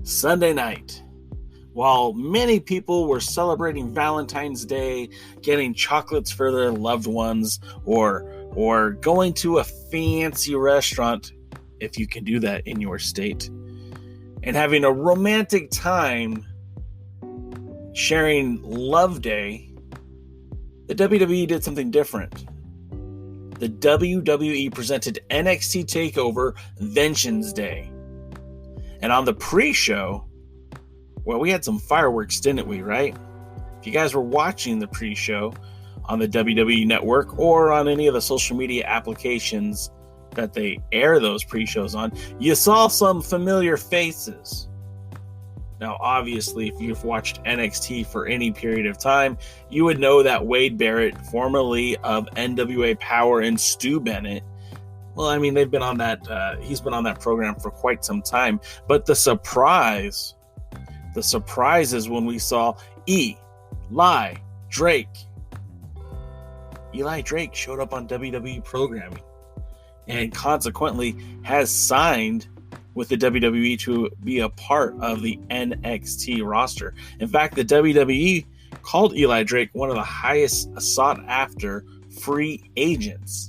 Sunday night, while many people were celebrating Valentine's Day, getting chocolates for their loved ones, or going to a fancy restaurant, if you can do that in your state, and having a romantic time sharing Love Day, the WWE did something different. The WWE presented NXT TakeOver Vengeance Day. And on the pre-show, well, we had some fireworks, didn't we, right? If you guys were watching the pre-show on the WWE Network or on any of the social media applications that they air those pre-shows on, you saw some familiar faces. Now, obviously, if you've watched NXT for any period of time, you would know that Wade Barrett, formerly of NWA Power, and Stu Bennett, well, I mean, they've been on that, he's been on that program for quite some time. But the surprise is when we saw Eli Drake. Eli Drake showed up on WWE programming and consequently has signed with the WWE to be a part of the NXT roster. In fact, the WWE called Eli Drake one of the highest sought after free agents.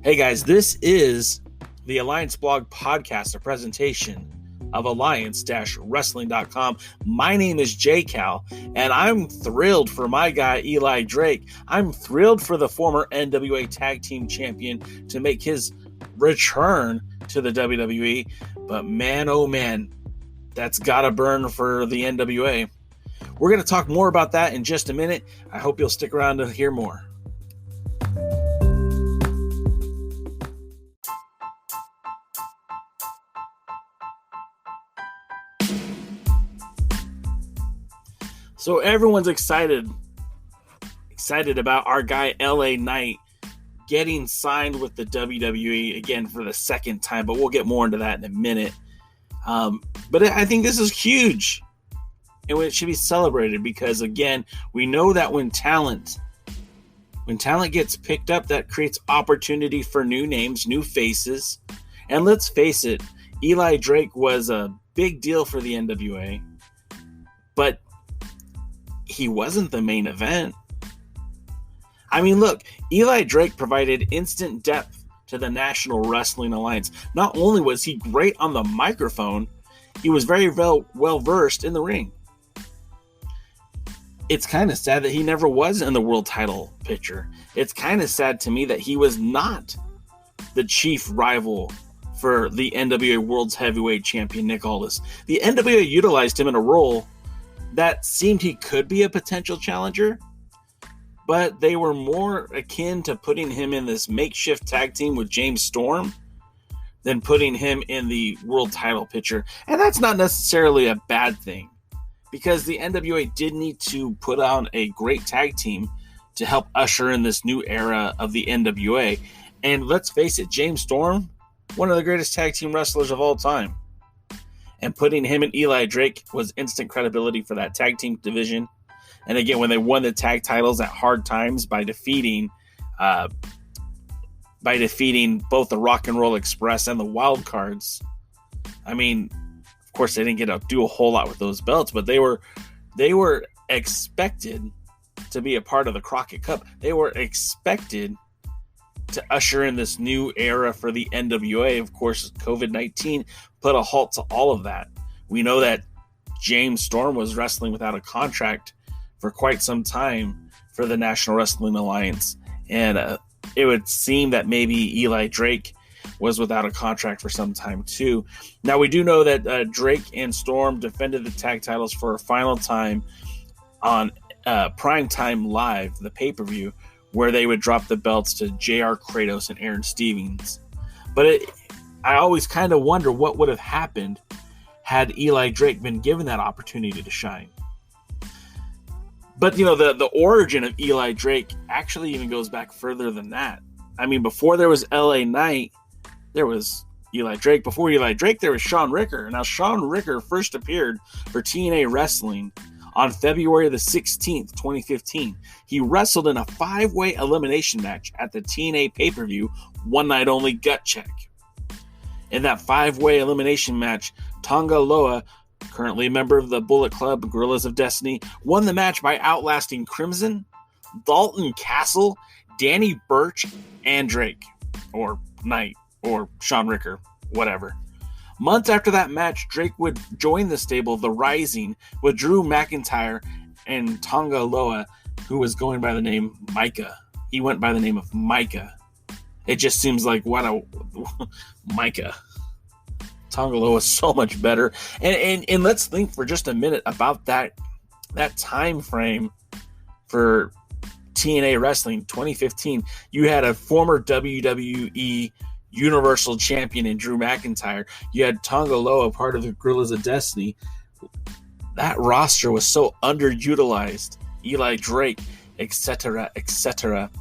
Hey guys, this is the Alliance Blog Podcast, a presentation of alliance-wrestling.com. My name is JCal, and I'm thrilled for my guy Eli Drake. I'm thrilled for the former NWA Tag Team Champion to make his return to the WWE, but man, oh man, that's gotta burn for the NWA. We're going to talk more about that in just a minute. I hope you'll stick around to hear more. So everyone's excited about our guy LA Knight getting signed with the WWE again for the second time, but we'll get more into that in a minute. But I think this is huge, and it should be celebrated because, again, we know that when talent gets picked up, that creates opportunity for new names, new faces. And let's face it, Eli Drake was a big deal for the NWA, but he wasn't the main event. I mean, look, Eli Drake provided instant depth to the National Wrestling Alliance. Not only was he great on the microphone, he was very well versed in the ring. It's kind of sad that he never was in the world title picture. It's kind of sad to me that he was not the chief rival for the NWA World's Heavyweight Champion, Nick Aldis. The NWA utilized him in a role that seemed he could be a potential challenger, but they were more akin to putting him in this makeshift tag team with James Storm than putting him in the world title picture. And that's not necessarily a bad thing, because the NWA did need to put on a great tag team to help usher in this new era of the NWA. And let's face it, James Storm, one of the greatest tag team wrestlers of all time. And putting him and Eli Drake was instant credibility for that tag team division. And again, when they won the tag titles at Hard Times by defeating both the Rock and Roll Express and the Wild Cards, I mean, of course, they didn't get to do a whole lot with those belts, but they were expected to be a part of the Crockett Cup. They were expected to usher in this new era for the NWA. Of course, COVID-19 put a halt to all of that. We know that James Storm was wrestling without a contract for quite some time for the National Wrestling Alliance. And it would seem that maybe Eli Drake was without a contract for some time too. Now, we do know that Drake and Storm defended the tag titles for a final time on Primetime Live, the pay-per-view, where they would drop the belts to J.R. Kratos and Aaron Stevens. But I always kind of wonder what would have happened had Eli Drake been given that opportunity to shine. But, you know, the origin of Eli Drake actually even goes back further than that. I mean, before there was LA Knight, there was Eli Drake. Before Eli Drake, there was Shawn Ricker. Now, Shawn Ricker first appeared for TNA Wrestling on February the 16th, 2015. He wrestled in a 5-way elimination match at the TNA pay-per-view One Night Only Gut Check. In that 5-way elimination match, Tonga Loa, currently a member of the Bullet Club, Gorillas of Destiny, won the match by outlasting Crimson, Dalton Castle, Danny Burch, and Drake, or Knight, or Sean Ricker, whatever. Months after that match, Drake would join the stable of The Rising with Drew McIntyre and Tonga Loa, who was going by the name Micah. He went by the name of Micah. It just seems like, what a Micah. Tonga Loa is so much better. And let's think for just a minute about that time frame for TNA Wrestling 2015. You had a former WWE Universal Champion in Drew McIntyre. You had Tonga Loa, part of the Gorillas of Destiny. That roster was so underutilized. Eli Drake, etc., etc.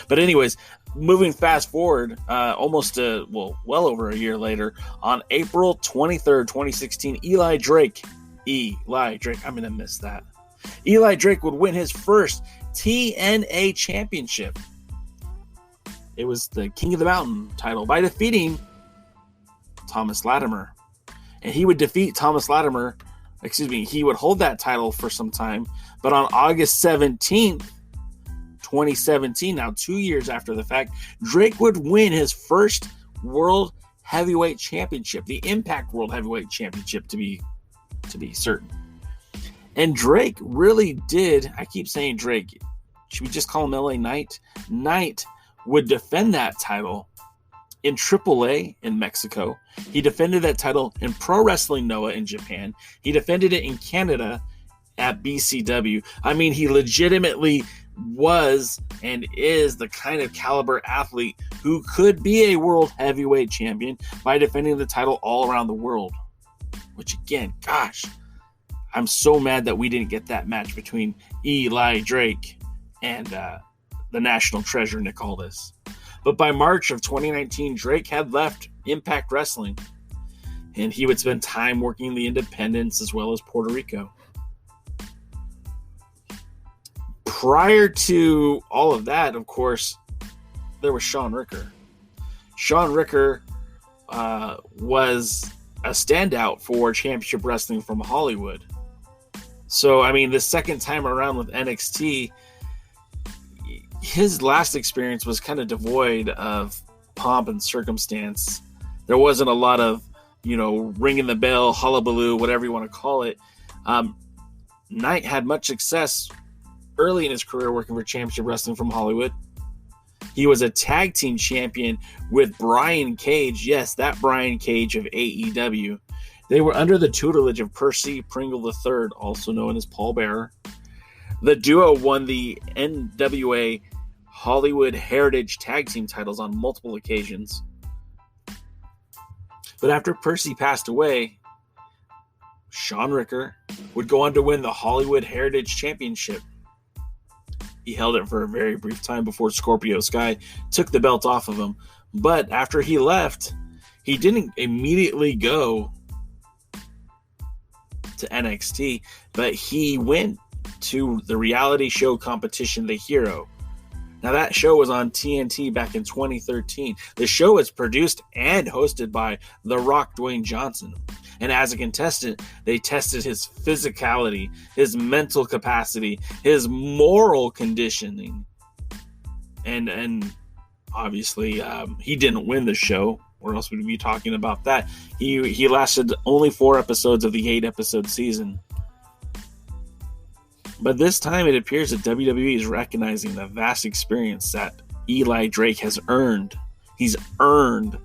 But anyways, moving fast forward, well over a year later, on April 23rd, 2016, Eli Drake, I'm going to miss that. Eli Drake would win his first TNA championship. It was the King of the Mountain title by defeating Thomas Latimer. And he would defeat Thomas Latimer, he would hold that title for some time, but on August 17th, 2017, now 2 years after the fact, Drake would win his first World Heavyweight Championship, the Impact World Heavyweight Championship to be certain. And Drake really did, I keep saying Drake, should we just call him LA Knight? Knight would defend that title in AAA in Mexico. He defended that title in Pro Wrestling Noah in Japan. He defended it in Canada at BCW. I mean, he legitimately was and is the kind of caliber athlete who could be a world heavyweight champion by defending the title all around the world. Which again, gosh, I'm so mad that we didn't get that match between Eli Drake and the national treasure Nick Aldis. But by March of 2019, Drake had left Impact Wrestling, and he would spend time working the independents as well as Puerto Rico. Prior to all of that, of course, there was Sean Ricker. Sean Ricker was a standout for Championship Wrestling from Hollywood. So, I mean, the second time around with NXT, his last experience was kind of devoid of pomp and circumstance. There wasn't a lot of, ringing the bell, hullabaloo, whatever you want to call it. Knight had much success early in his career working for Championship Wrestling from Hollywood. He was a tag team champion with Brian Cage. Yes, that Brian Cage of AEW. They were under the tutelage of Percy Pringle III, also known as Paul Bearer. The duo won the NWA Hollywood Heritage Tag Team titles on multiple occasions. But after Percy passed away, Sean Ricker would go on to win the Hollywood Heritage Championship. He held it for a very brief time before Scorpio Sky took the belt off of him. But after he left, he didn't immediately go to NXT, but he went to the reality show competition, The Hero. Now, that show was on TNT back in 2013. The show was produced and hosted by The Rock Dwayne Johnson. And as a contestant, they tested his physicality, his mental capacity, his moral conditioning. And obviously, he didn't win the show, or else we'd be talking about that. He lasted only 4 episodes of the 8-episode season. But this time it appears that WWE is recognizing the vast experience that Eli Drake has earned. He's earned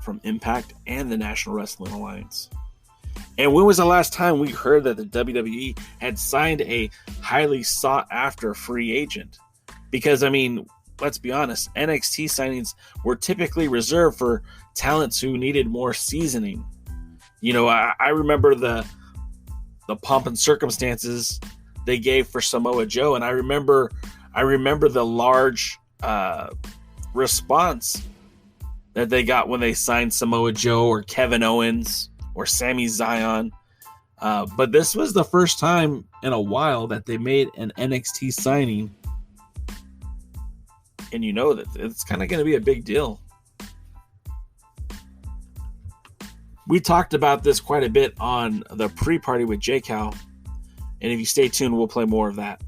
from Impact and the National Wrestling Alliance. And when was the last time we heard that the WWE had signed a highly sought after free agent? Because, I mean, let's be honest, NXT signings were typically reserved for talents who needed more seasoning. I remember the pomp and circumstances they gave for Samoa Joe, and I remember the large response that they got when they signed Samoa Joe or Kevin Owens or Sami Zayn. But this was the first time in a while that they made an NXT signing, and that it's kind of going to be a big deal. we talked about this quite a bit on the pre-party with J-Cal. And if you stay tuned, we'll play more of that.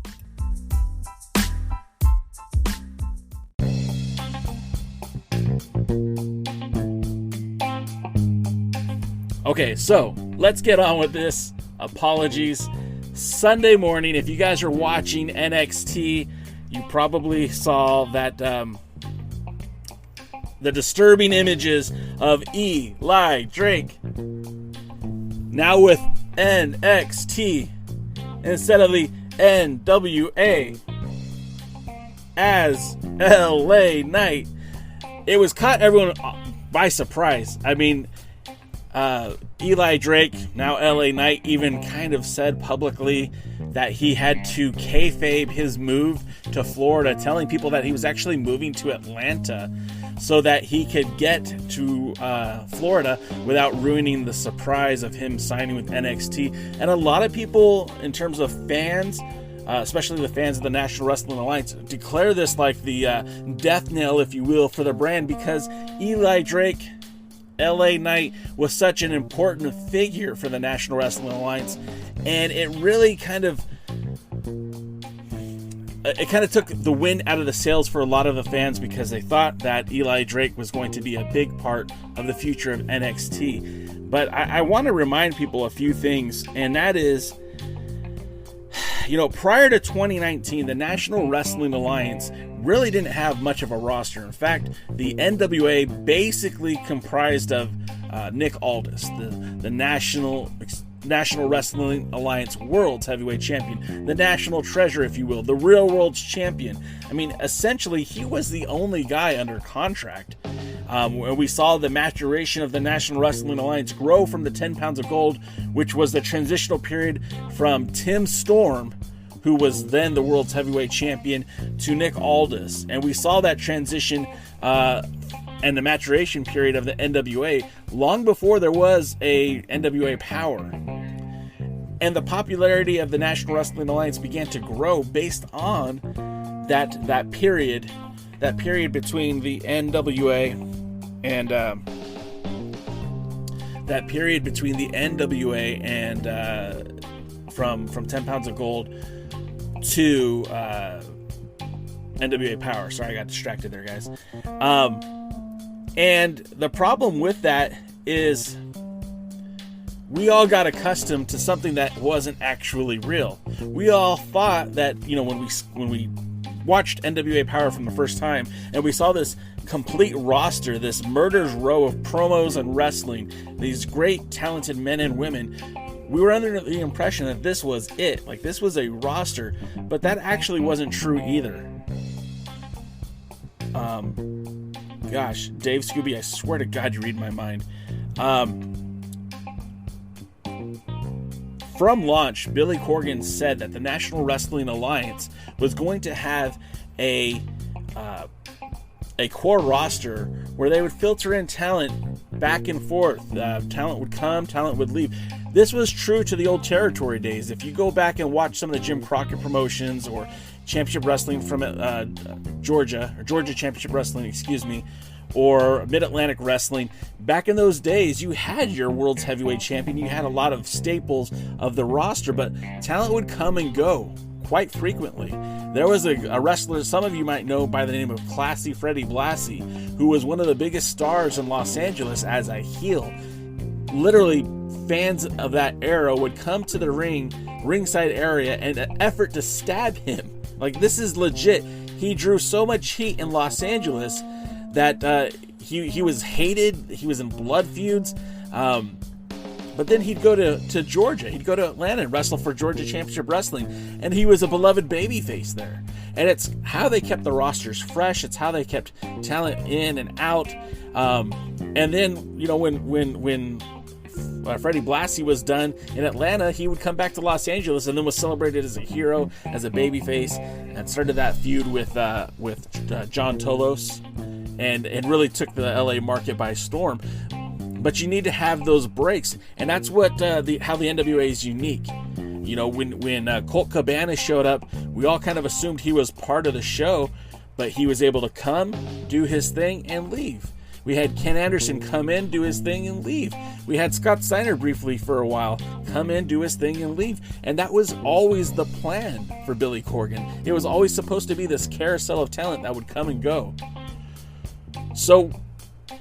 Okay, so let's get on with this. Apologies. Sunday morning, if you guys are watching NXT, you probably saw that the disturbing images of Eli Drake now with NXT instead of the NWA as LA Knight. It was caught everyone by surprise. I mean, Eli Drake, now LA Knight, even kind of said publicly that he had to kayfabe his move to Florida, telling people that he was actually moving to Atlanta so that he could get to Florida without ruining the surprise of him signing with NXT. And a lot of people, in terms of fans, especially the fans of the National Wrestling Alliance, declare this like the death knell, if you will, for the brand, because Eli Drake, LA Knight, was such an important figure for the National Wrestling Alliance, and it really kind of took the wind out of the sails for a lot of the fans, because they thought that Eli Drake was going to be a big part of the future of NXT. But I want to remind people a few things, and that is, prior to 2019, the National Wrestling Alliance really didn't have much of a roster. In fact, the NWA basically comprised of Nick Aldis, the National Wrestling Alliance World's Heavyweight Champion, the National Treasure, if you will, the Real World's Champion. I mean, essentially, he was the only guy under contract. We saw the maturation of the National Wrestling Alliance grow from the 10 pounds of gold, which was the transitional period from Tim Storm, who was then the world's heavyweight champion, to Nick Aldis. And we saw that transition and the maturation period of the NWA long before there was a NWA Power. And the popularity of the National Wrestling Alliance began to grow based on that period between the NWA and from 10 pounds of gold to NWA Power. Sorry, I got distracted there, guys. And the problem with that is we all got accustomed to something that wasn't actually real. We all thought that, when we watched NWA Power from the first time and we saw this complete roster, this murder's row of promos and wrestling, these great talented men and women, we were under the impression that this was it. Like, this was a roster, but that actually wasn't true either. Gosh, Dave Scooby, I swear to God, you read my mind. From launch, Billy Corgan said that the National Wrestling Alliance was going to have a core roster where they would filter in talent back and forth. Talent would come, talent would leave. This was true to the old territory days. If you go back and watch some of the Jim Crockett promotions or Championship Wrestling from Georgia Championship Wrestling, or Mid-Atlantic Wrestling, back in those days, you had your world's heavyweight champion. You had a lot of staples of the roster, but talent would come and go quite frequently. There was a wrestler some of you might know by the name of Classy Freddie Blassie, who was one of the biggest stars in Los Angeles as a heel. Literally, fans of that era would come to the ringside area in an effort to stab him. Like, this is legit. He drew so much heat in Los Angeles that he was hated. He was in blood feuds. But then he'd go to Georgia. He'd go to Atlanta and wrestle for Georgia Championship Wrestling. And he was a beloved babyface there. And it's how they kept the rosters fresh. It's how they kept talent in and out. And then, when Freddie Blassie was done in Atlanta, he would come back to Los Angeles and then was celebrated as a hero, as a babyface, and started that feud with John Tolos, and really took the LA market by storm. But you need to have those breaks, and that's what how the NWA is unique. When Colt Cabana showed up, we all kind of assumed he was part of the show, but he was able to come, do his thing, and leave. We had Ken Anderson come in, do his thing, and leave. We had Scott Steiner briefly for a while come in, do his thing, and leave. And that was always the plan for Billy Corgan. It was always supposed to be this carousel of talent that would come and go. So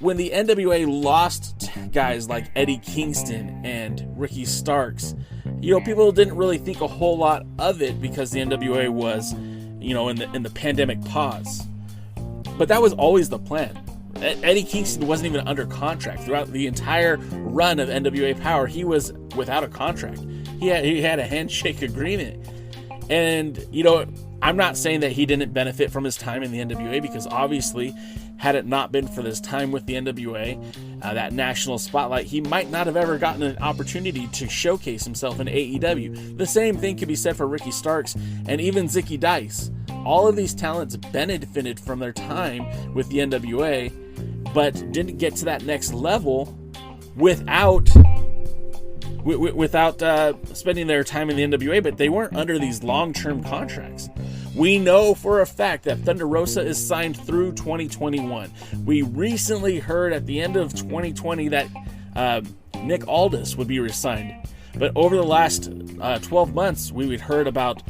when the NWA lost guys like Eddie Kingston and Ricky Starks, people didn't really think a whole lot of it because the NWA was, in the pandemic pause. But that was always the plan. Eddie Kingston wasn't even under contract throughout the entire run of NWA Power. He was without a contract. He had a handshake agreement. And, I'm not saying that he didn't benefit from his time in the NWA, because obviously, had it not been for this time with the NWA, that national spotlight, he might not have ever gotten an opportunity to showcase himself in AEW. The same thing could be said for Ricky Starks and even Zicky Dice. All of these talents benefited from their time with the NWA, but didn't get to that next level without spending their time in the NWA, but they weren't under these long-term contracts. We know for a fact that Thunder Rosa is signed through 2021. We recently heard at the end of 2020 that Nick Aldis would be re-signed. But over the last 12 months, we had heard about,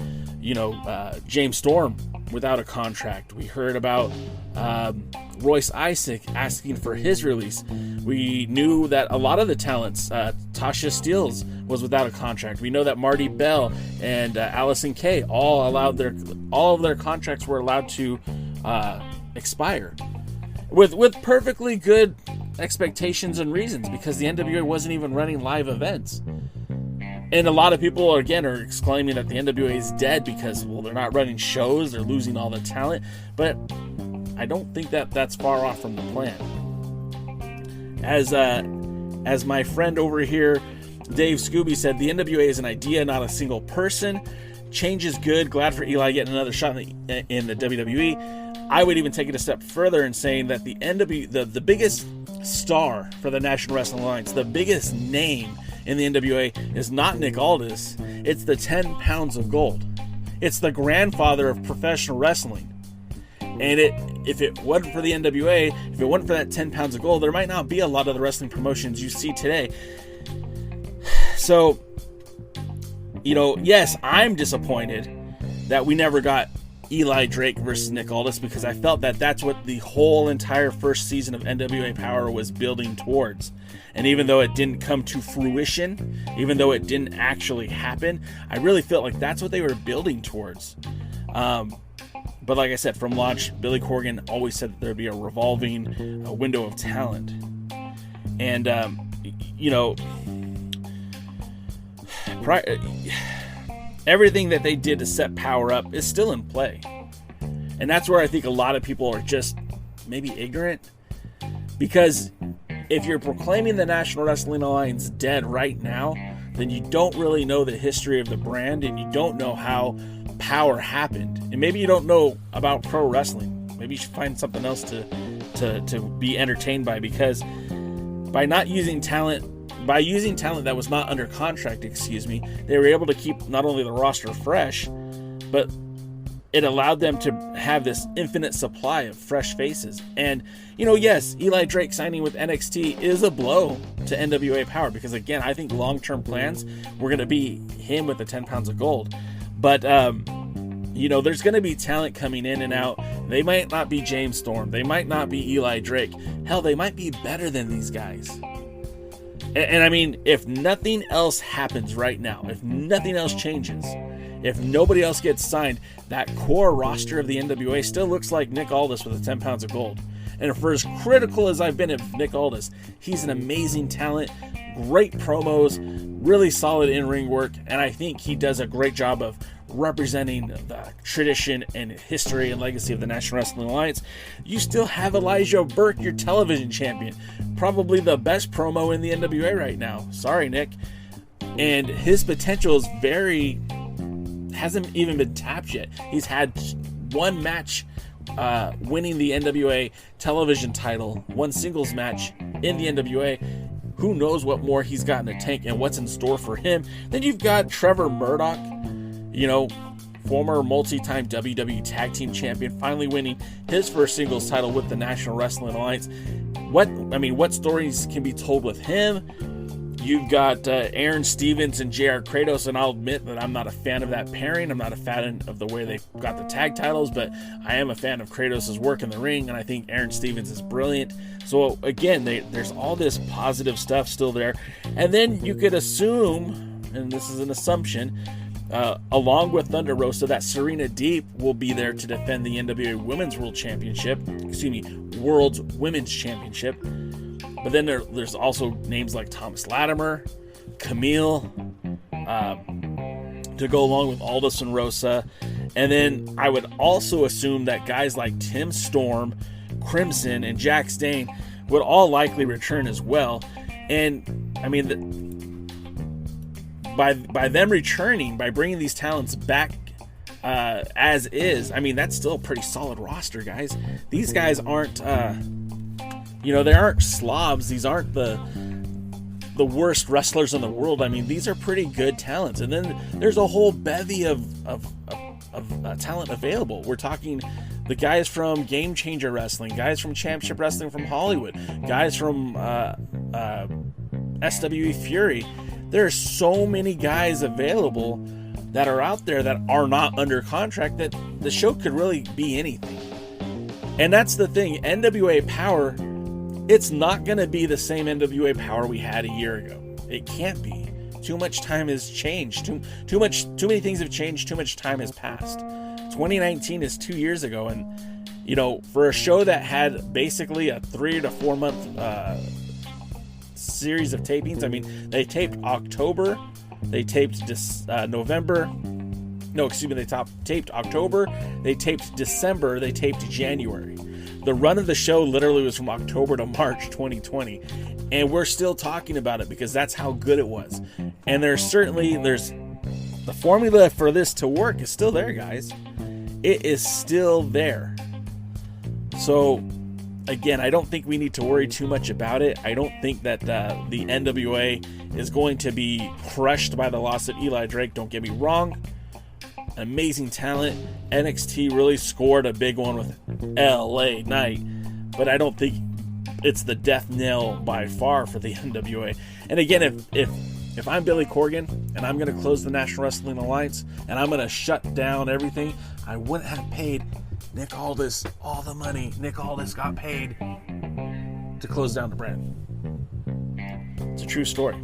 James Storm without a contract. We heard about Royce Isaac asking for his release. We knew that a lot of the talents, Tasha Steeles was without a contract. We know that Marty Bell and Allison Kay all of their contracts were allowed to expire with perfectly good expectations and reasons, because the NWA wasn't even running live events. And a lot of people, again, are exclaiming that the NWA is dead because, they're not running shows, they're losing all the talent. But I don't think that that's far off from the plan. As my friend over here, Dave Scooby, said, the NWA is an idea, not a single person. Change is good. Glad for Eli getting another shot in the WWE. I would even take it a step further in saying that the NWA, the biggest star for the National Wrestling Alliance, the biggest name in the NWA is not Nick Aldis. It's the 10 pounds of gold. It's the grandfather of professional wrestling. And if it wasn't for the NWA, if it wasn't for that 10 pounds of gold, there might not be a lot of the wrestling promotions you see today. So, yes, I'm disappointed that we never got Eli Drake versus Nick Aldis, because I felt that that's what the whole entire first season of NWA Power was building towards. And even though it didn't come to fruition, even though it didn't actually happen, I really felt like that's what they were building towards. But like I said, from launch, Billy Corgan always said that there'd be a revolving window of talent. And, everything that they did to set Power up is still in play. And that's where I think a lot of people are just maybe ignorant. Because if you're proclaiming the National Wrestling Alliance dead right now, then you don't really know the history of the brand, and you don't know how Power happened. And maybe you don't know about pro wrestling. Maybe you should find something else to be entertained by, because by using talent that was not under contract, they were able to keep not only the roster fresh, but it allowed them to have this infinite supply of fresh faces. And, yes, Eli Drake signing with NXT is a blow to NWA Power, because, again, I think long-term plans were going to be him with the 10 pounds of gold. But, there's going to be talent coming in and out. They might not be James Storm. They might not be Eli Drake. Hell, they might be better than these guys. And I mean, if nothing else happens right now, if nothing else changes, if nobody else gets signed, that core roster of the NWA still looks like Nick Aldis with the 10 pounds of gold. And for as critical as I've been of Nick Aldis, he's an amazing talent, great promos, really solid in-ring work, and I think he does a great job of representing the tradition and history and legacy of the National Wrestling Alliance. You still have Elijah Burke, your television champion, probably the best promo in the NWA right now. Sorry, Nick. And his potential is hasn't even been tapped yet. He's had one match winning the NWA television title, one singles match in the NWA. Who knows what more he's got in the tank and what's in store for him. Then you've got Trevor Murdoch, former multi-time WWE Tag Team Champion, finally winning his first singles title with the National Wrestling Alliance. What stories can be told with him? You've got Aaron Stevens and JR Kratos, and I'll admit that I'm not a fan of that pairing. I'm not a fan of the way they got the tag titles, but I am a fan of Kratos' work in the ring, and I think Aaron Stevens is brilliant. So again, there's all this positive stuff still there. And then you could assume, and this is an assumption, along with Thunder Rosa, that Serena Deeb will be there to defend the NWA Women's World Championship. World's Women's Championship. But then there's also names like Thomas Latimer, Camille, to go along with Aldous and Rosa. And then I would also assume that guys like Tim Storm, Crimson, and Jack Stane would all likely return as well. And I mean, by them returning, by bringing these talents back as is, I mean, that's still a pretty solid roster, guys. These guys aren't... they aren't slobs. These aren't the worst wrestlers in the world. I mean, these are pretty good talents. And then there's a whole bevy of talent available. We're talking the guys from Game Changer Wrestling, guys from Championship Wrestling from Hollywood, guys from SWE Fury. There are so many guys available that are out there that are not under contract that the show could really be anything. And that's the thing. NWA Power... it's not going to be the same NWA Power we had a year ago. It can't be. Too much time has changed. Too many things have changed. Too much time has passed. 2019 is 2 years ago, and for a show that had basically a 3 to 4 month series of tapings. I mean, they taped October, they taped November. No, excuse me. They taped October. They taped December. They taped January. The run of the show literally was from October to March 2020, and we're still talking about it because that's how good it was. And there's the formula for this to work is still there, guys. It is still there. So again, I don't think we need to worry too much about it. I don't think that the NWA is going to be crushed by the loss of Eli Drake. Don't get me wrong. Amazing talent. NXT really scored a big one with LA Knight, but I don't think it's the death knell by far for the NWA. And again, if I'm Billy Corgan and I'm going to close the National Wrestling Alliance and I'm going to shut down everything, I wouldn't have paid Nick Aldis all the money Nick Aldis got paid to close down the brand. It's a true story.